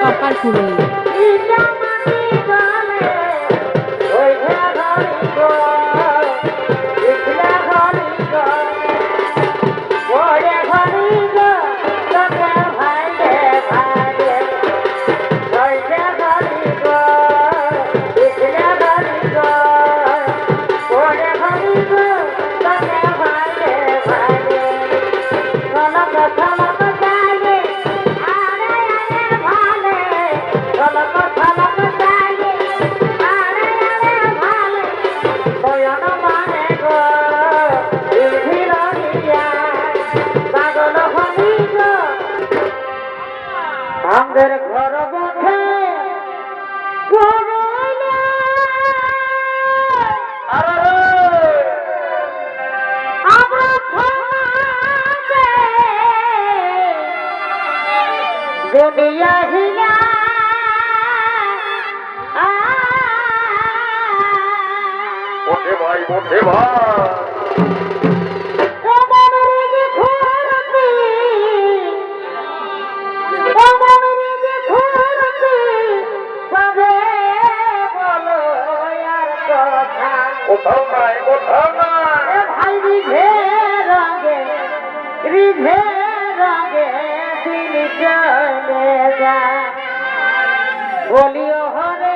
কপাল পুরোই আমাদের ঘর বসে দুনিয়া হিলা ওঠে ভাই ওঠে ভাই কোথাও নাই কোথাও নাই ভাই রিঝে রঙে দিন চলে যায় বলিও হরে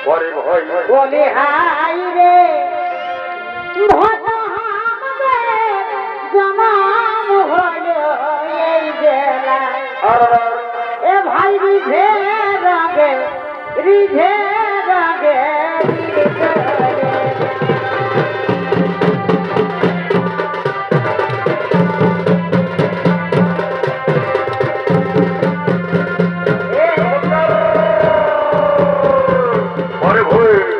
পরে ভয় বলি হাই রে জমাম হল এই জেলায় এ ভাই রিঝে রঙে পরে ভয়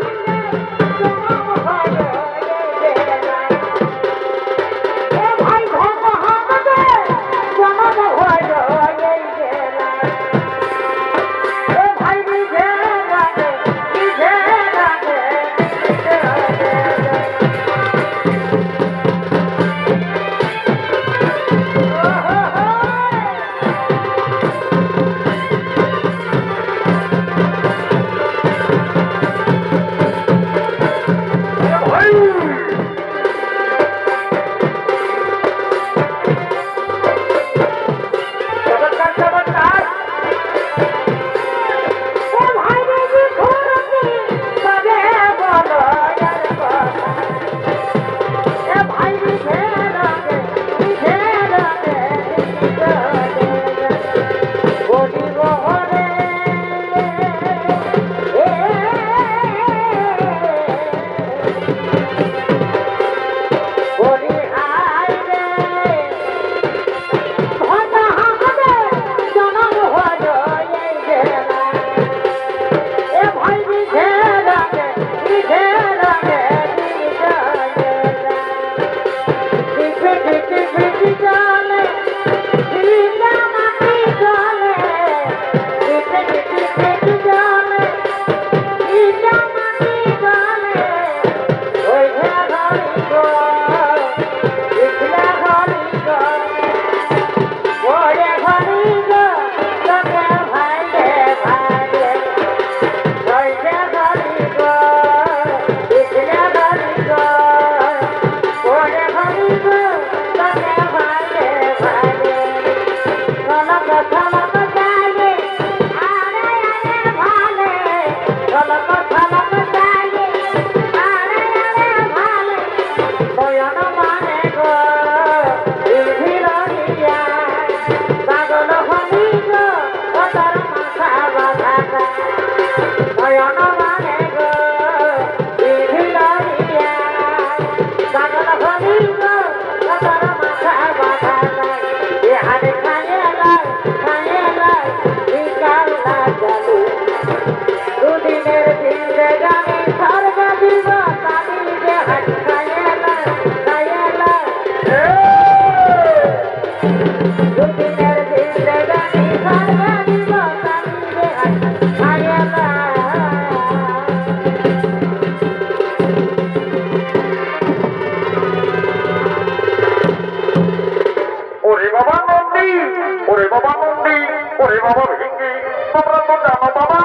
ওরে বাবা নন্দী, ওরে বাবা ভিঙ্গি, তোমরা তো জানো বাবা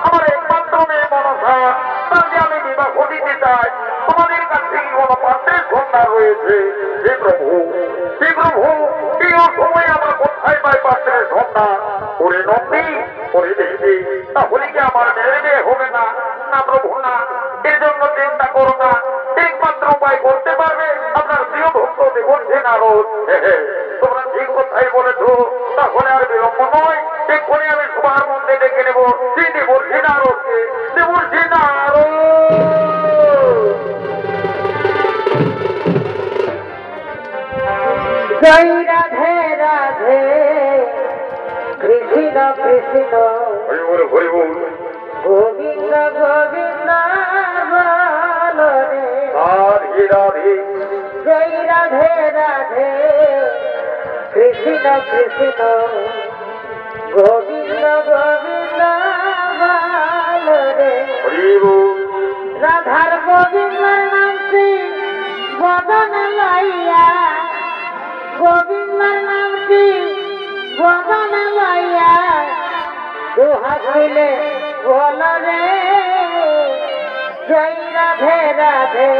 আমার একমাত্র মেয়ে মনসা, তাকে আমি বিবাহ দিতে চাই। তোমাদের কাছে কি কোনো পাত্রের সন্ধান রয়েছে? হে প্রভু, হে প্রভু, এই সময় আমরা কোথায় পাই পাত্রের সন্ধান? ওরে নন্দী, ওরে দেবী, তাহলে কি আমার মেয়ের বিয়ে হবে না? না প্রভু না, এর জন্য চিন্তা করো না। একমাত্র উপায় করতে পারবে আপনার প্রিয় ভক্ত দেবর্ষী নারদ। তোমরা ঠিক কথাই বলেছো, তাহলে আর বিলম্ব নয়, এক্ষুনি আমি সবার মধ্যে ডেকে নেব সেই দেবর্ষী নারদকে। দেবর্ষী নারদ, জয় রাধে রাধে, কৃষ্ণ কৃষ্ণ হরি বল, হরি বল। গোবিন্দ গোবিন্দ বল রে। রাধে রাধে, জয় রাধে রাধে, কৃষ্ণ কৃষ্ণ গোবিন্দ গোবিন্দ বল রে। হরি বল। রাধার গোবিন্দর নামটি বদন লইয়া, গোবিন্দর নামটি বদন লইয়া, দুহাত মিলে বল রে। জয় রাধে রাধে,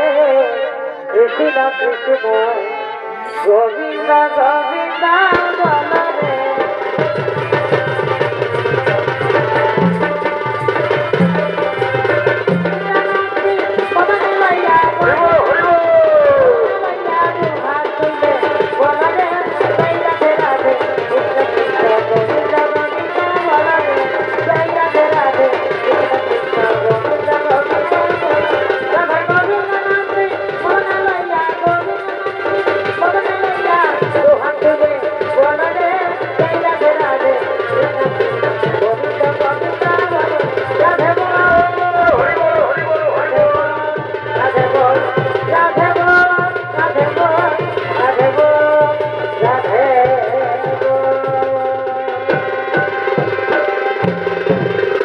কৃষ্ণ কৃষ্ণ গোবিন্দ গোবিন্দ বল রে। বদন লইয়া হরি বল, হরি বল। হরি বল, হরি বল, হরি বল। রাধে বল, রাধে বল, রাধে বল, রাধে বল, রাধে বল।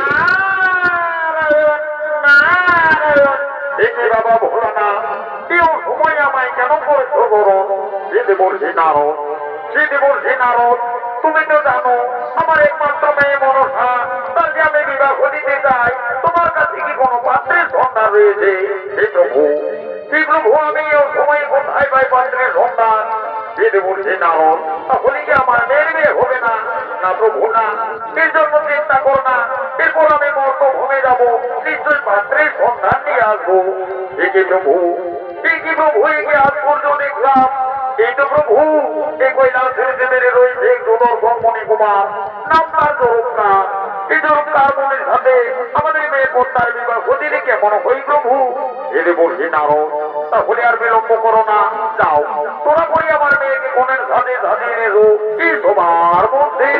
নারায়ণ, নারায়ণ। একে বাবা ভোলা না, কেউ সময় আমায় কেন করেছো গরম? সে দেবর্ষী নারদ, সে দেবর্ষী নারদ, তুমি তো জানো আমার একমাত্র মেয়ে মনসা, তাকে আমি বিবাহ দিতে চাই। তোমার কাছে কি কোনো পাত্রের সন্ধান রয়েছে? হে প্রভু, হে প্রভু, আমি ও সময় কোথায় পাই পাত্রের সন্ধান? হে দেবর্ষী নারদ, তাহলে কি আমার মেয়ের বিয়ে হবে না? না প্রভু না, এর জন্য চিন্তা করো না। এরপর আমি মর্ত ভূমে যাবো, নিশ্চয় পাত্রের সন্ধান নিয়ে আসবো। একে প্রভু, একে প্রভু, একে আজ পর্যন্ত দেখলাম। এই তো প্রভু, এই কৈলাসের দেবের রয়েছে এক সুদর্শন মণিকুমার, নাম তার জরুপকার। এই জরুপকার মনের সাথে আমাদের মেয়ে কন্যার বিবাহ দিলে কেমন হই প্রভু? এলে বলছি নারদ, তাহলে আর বিলম্ব করো না, যাও তোরা করে আমার মেয়েকে কোনের সাথে সাজিয়ে নেবো এই সবার মধ্যে।